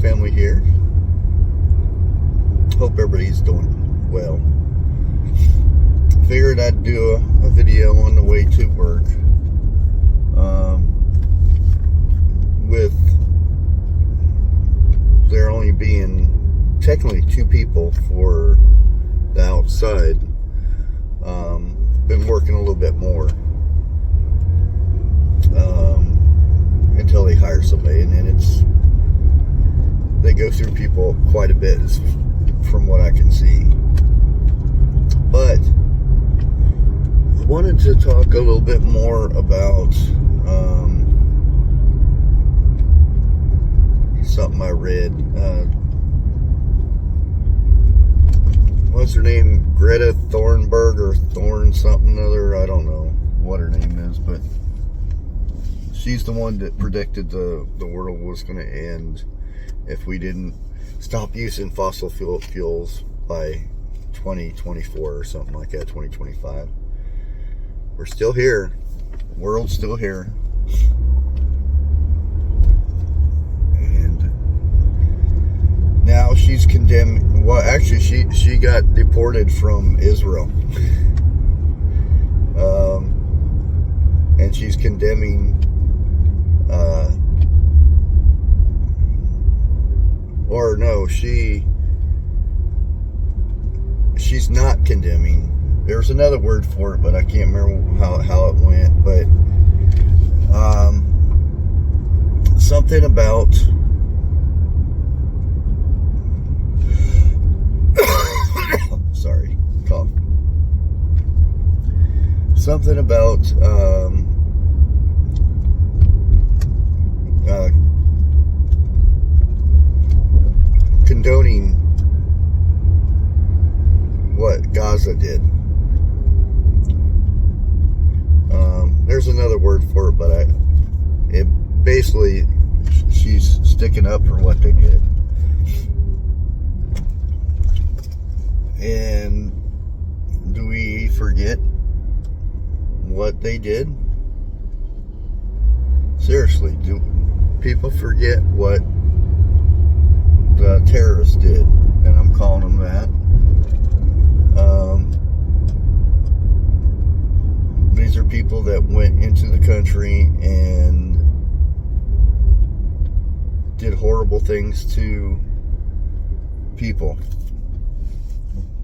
Bushcraft Family here. Hope everybody's doing well. Figured I'd do a video on the way to work with there only being technically 2 people for the outside. Been working a little bit more until they hire somebody, and then they go through people quite a bit from what I can see. But I wanted to talk a little bit more about something I read. What's her name? Greta Thunberg or Thorn something other. I don't know what her name is, but she's the one that predicted the world was going to end if we didn't stop using fossil fuels by 2024 or something like that, 2025. We're still here. The world's still here. And now she's condemned. Well, actually, she got deported from Israel. And she's condemning or no, she's not condemning. There's another word for it, but I can't remember how it went. But something about sorry, cough. Something about condoning what Gaza did. There's another word for it, but it basically, she's sticking up for what they did. And do we forget what they did? Seriously, do people forget what the terrorists did? And I'm calling them that. These are people that went into the country and did horrible things to people.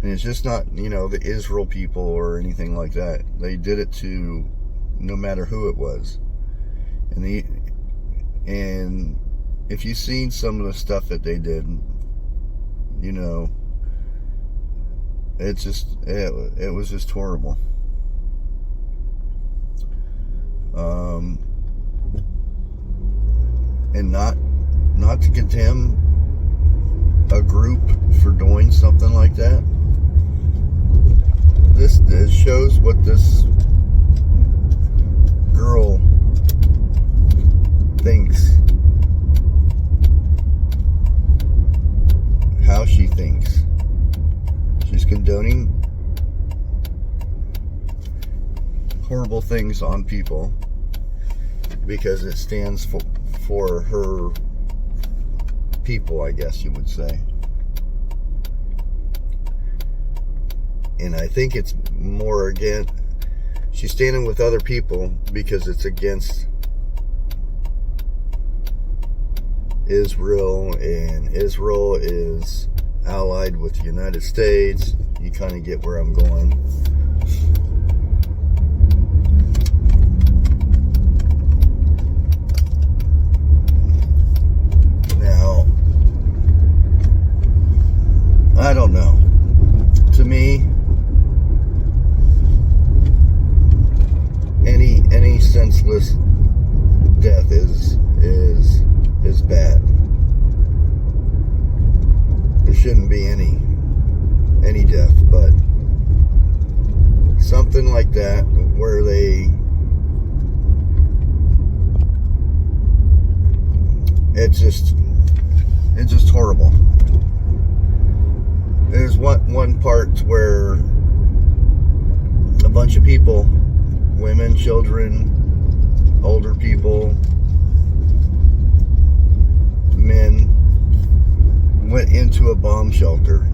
And it's just not, the Israel people or anything like that. They did it to no matter who it was. And if you've seen some of the stuff that they did, it was just horrible. And not to condemn a group for doing something like that. This shows what this girl thinks, how she thinks. She's condoning horrible things on people because it stands for her people, I guess you would say. And I think it's more again, she's standing with other people because it's against Israel, and Israel is allied with the United States. You kind of get where I'm going. Now, I don't know. To me, any senseless death is bad. There shouldn't be any death, but something like that where it's just horrible. There's one part where a bunch of people, women, children, older people, men, to a bomb shelter,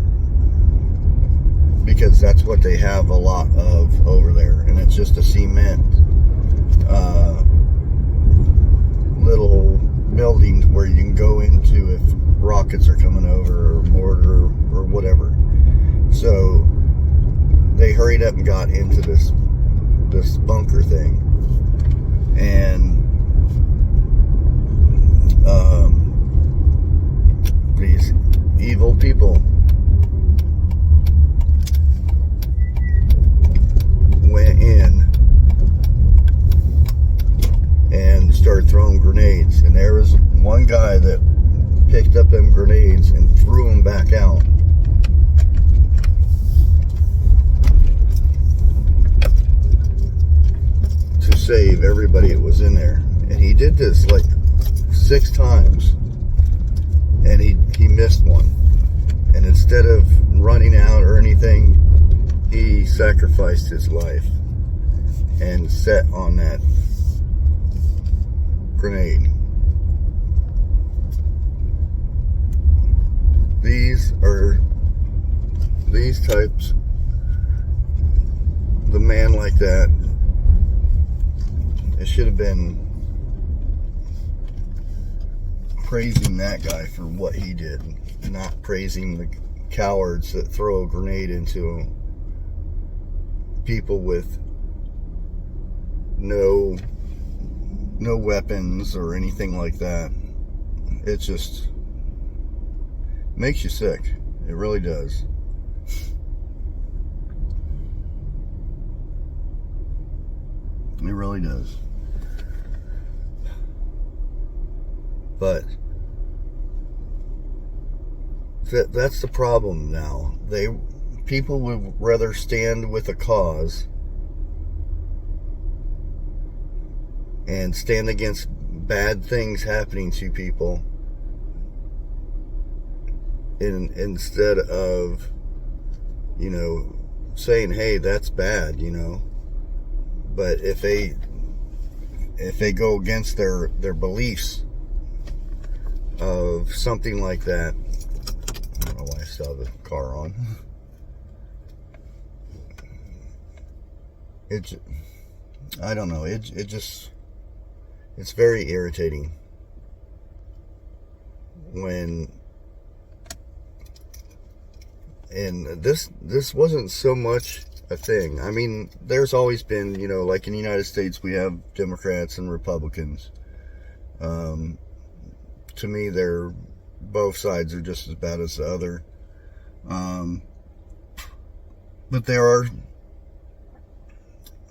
because that's what they have a lot of over there, and it's just a cement little buildings where you can go into if rockets are coming over, or mortar, or whatever. So they hurried up and got into this bunker thing, and these evil people went in and started throwing grenades, and there was one guy that picked up them grenades and threw them back out. To save everybody that was in there. And he did this like 6 times, and he missed one. And instead of running out or anything, he sacrificed his life and set on that grenade. These types, the man like that, it should have been praising that guy for what he did, not praising the cowards that throw a grenade into people with no weapons or anything like that. It just makes you sick. It really does. It really does. But that's the problem now. People would rather stand with a cause and stand against bad things happening to people, instead of, saying, hey, that's bad, But if they go against their beliefs of something like that, I don't know why I saw the car on. I don't know. It's very irritating when, and this wasn't so much a thing. I mean, there's always been, like in the United States, we have Democrats and Republicans. To me, both sides are just as bad as the other. But there are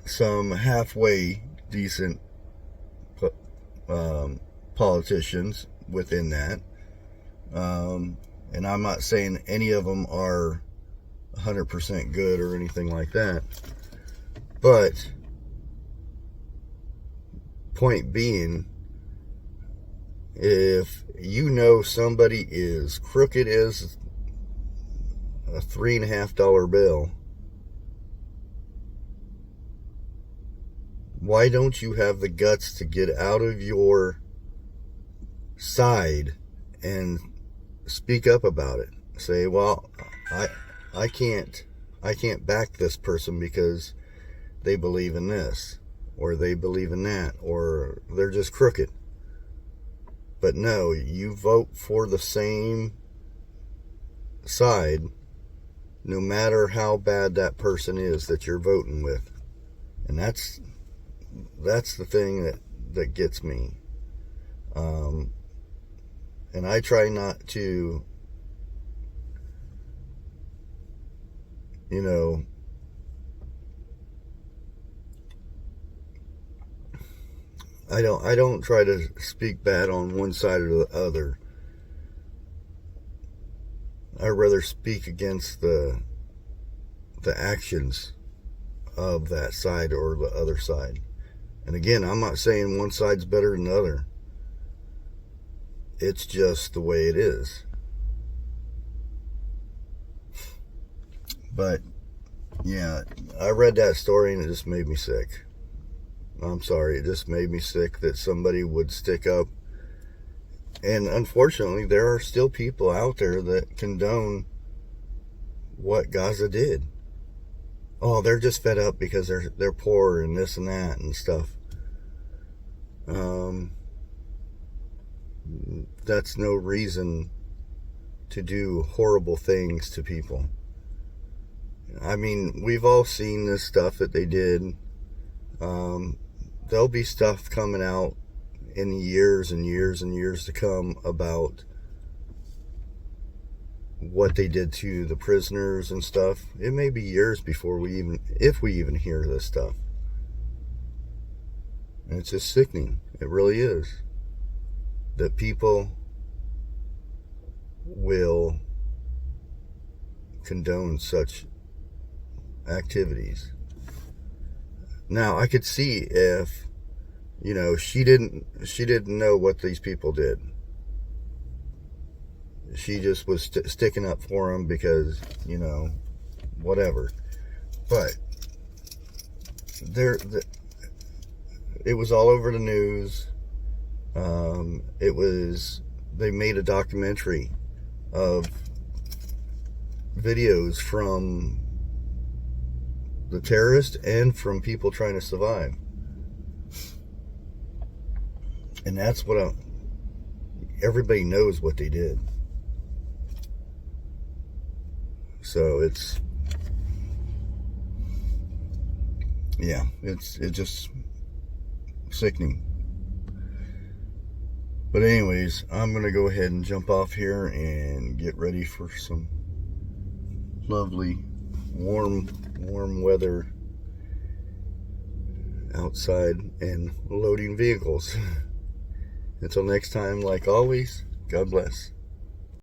some halfway decent politicians within that. And I'm not saying any of them are 100% good or anything like that. But point being, if somebody is crooked as a $3.50 bill, why don't you have the guts to get out of your side and speak up about it? Say, well, I can't back this person because they believe in this, or they believe in that, or they're just crooked. But no, you vote for the same side no matter how bad that person is that you're voting with. And that's the thing that gets me. And I try not to, I don't try to speak bad on one side or the other. I'd rather speak against the actions of that side or the other side. And again, I'm not saying one side's better than the other. It's just the way it is. But yeah, I read that story and it just made me sick. I'm sorry, it just made me sick that somebody would stick up And unfortunately, there are still people out there that condone what Gaza did. Oh, they're just fed up because they're poor and this and that and stuff. That's no reason to do horrible things to people. I mean, we've all seen this stuff that they did. There'll be stuff coming out in years and years and years to come about what they did to the prisoners and stuff. It may be years before if we even hear this stuff. And it's just sickening. It really is. That people will condone such activities. Now, I could see if, she didn't know what these people did. She just was sticking up for them because, whatever. But it was all over the news. They made a documentary of videos from the terrorists and from people trying to survive. And that's what everybody knows what they did. So it's just sickening. But anyways, I'm going to go ahead and jump off here and get ready for some lovely warm weather outside and loading vehicles. Until next time, like always, God bless.